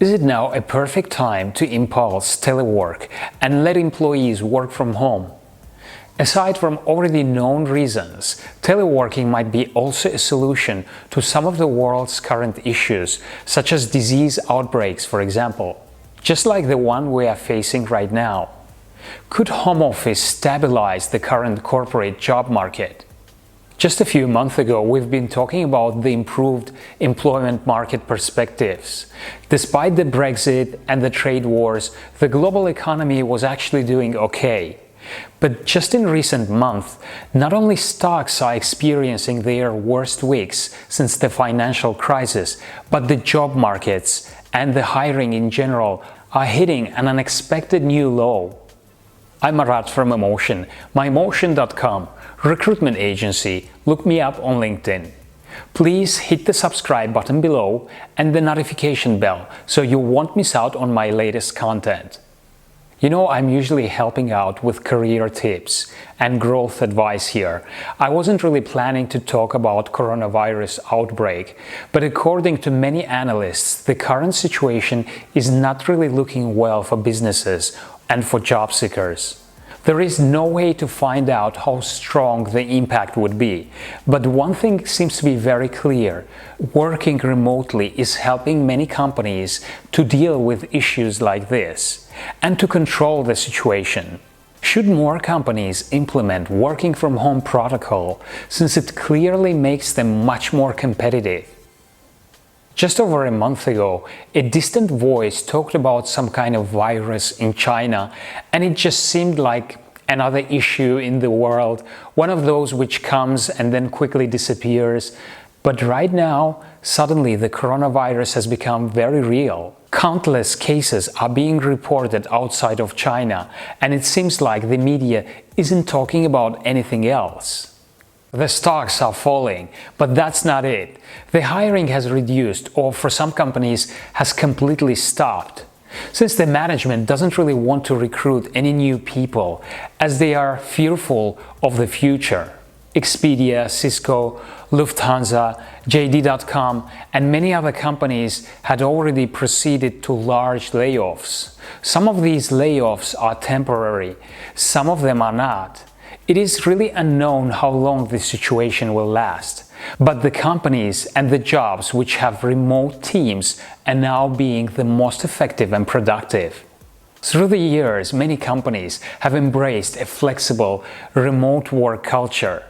Is it now a perfect time to impulse telework and let employees work from home? Aside from already known reasons, teleworking might be also a solution to some of the world's current issues, such as disease outbreaks, for example, just like the one we are facing right now. Could home office stabilize the current corporate job market? Just a few months ago, we've been talking about the improved employment market perspectives. Despite the Brexit and the trade wars, the global economy was actually doing okay. But just in recent months, not only stocks are experiencing their worst weeks since the financial crisis, but the job markets and the hiring in general are hitting an unexpected new low. I'm Marat from EMMOTION, mymotion.com, recruitment agency. Look me up on LinkedIn. Please hit the subscribe button below and the notification bell so you won't miss out on my latest content. You know, I'm usually helping out with career tips and growth advice here. I wasn't really planning to talk about coronavirus outbreak, but according to many analysts, the current situation is not really looking well for businesses and for job seekers. There is no way to find out how strong the impact would be, but one thing seems to be very clear: working remotely is helping many companies to deal with issues like this and to control the situation. Should more companies implement working from home protocol, since it clearly makes them much more competitive? Just over a month ago, a distant voice talked about some kind of virus in China, and it just seemed like another issue in the world, one of those which comes and then quickly disappears. But right now, suddenly the coronavirus has become very real. Countless cases are being reported outside of China, and it seems like the media isn't talking about anything else. The stocks are falling, but that's not it. The hiring has reduced, or for some companies has completely stopped, since the management doesn't really want to recruit any new people as they are fearful of the future. Expedia, Cisco, Lufthansa, JD.com and many other companies had already proceeded to large layoffs. Some of these layoffs are temporary, some of them are not. It is really unknown how long this situation will last, but the companies and the jobs which have remote teams are now being the most effective and productive. Through the years, many companies have embraced a flexible remote work culture.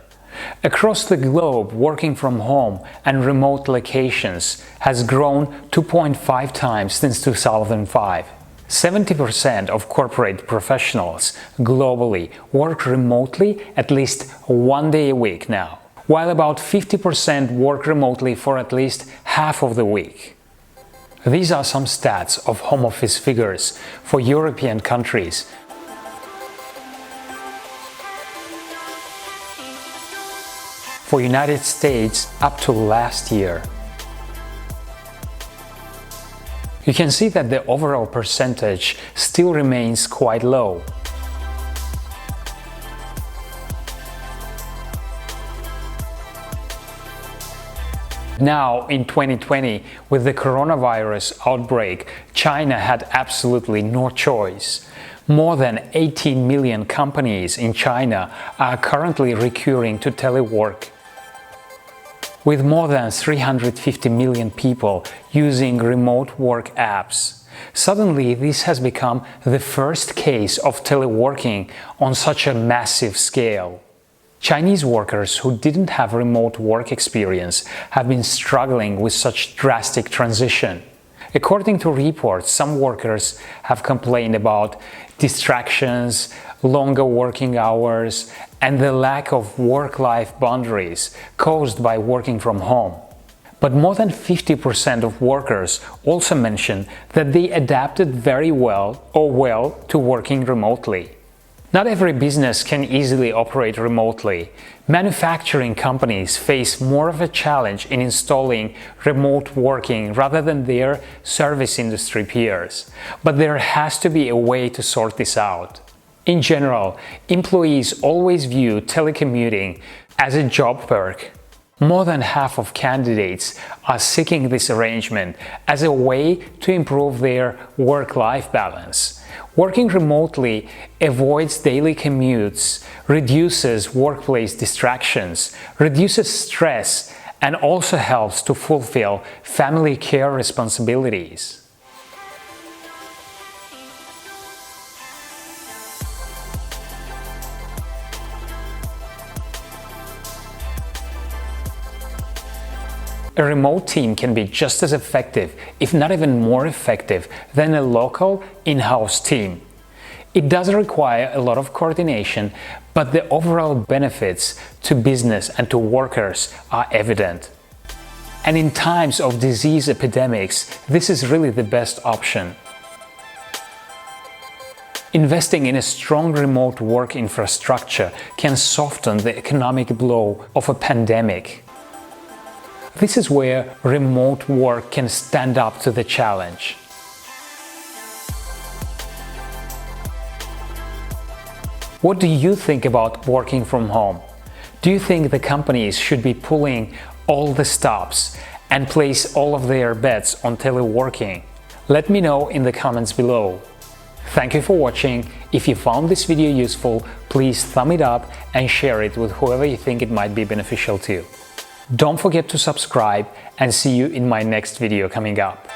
Across the globe, working from home and remote locations has grown 2.5 times since 2005. 70% of corporate professionals globally work remotely at least one day a week now, while about 50% work remotely for at least half of the week. These are some stats of home office figures for European countries. For United States, up to last year. You can see that the overall percentage still remains quite low. Now, in 2020, with the coronavirus outbreak, China had absolutely no choice. More than 18 million companies in China are currently recurring to telework, with more than 350 million people using remote work apps. Suddenly, this has become the first case of teleworking on such a massive scale. Chinese workers who didn't have remote work experience have been struggling with such drastic transition. According to reports, some workers have complained about distractions, longer working hours, and the lack of work-life boundaries caused by working from home. But more than 50% of workers also mention that they adapted very well to working remotely. Not every business can easily operate remotely. Manufacturing companies face more of a challenge in installing remote working rather than their service industry peers. But there has to be a way to sort this out. In general, employees always view telecommuting as a job perk. More than half of candidates are seeking this arrangement as a way to improve their work-life balance. Working remotely avoids daily commutes, reduces workplace distractions, reduces stress, and also helps to fulfill family care responsibilities. A remote team can be just as effective, if not even more effective, than a local in-house team. It does require a lot of coordination, but the overall benefits to business and to workers are evident. And in times of disease epidemics, this is really the best option. Investing in a strong remote work infrastructure can soften the economic blow of a pandemic. This is where remote work can stand up to the challenge. What do you think about working from home? Do you think the companies should be pulling all the stops and place all of their bets on teleworking? Let me know in the comments below. Thank you for watching. If you found this video useful, please thumb it up and share it with whoever you think it might be beneficial to. Don't forget to subscribe and see you in my next video coming up.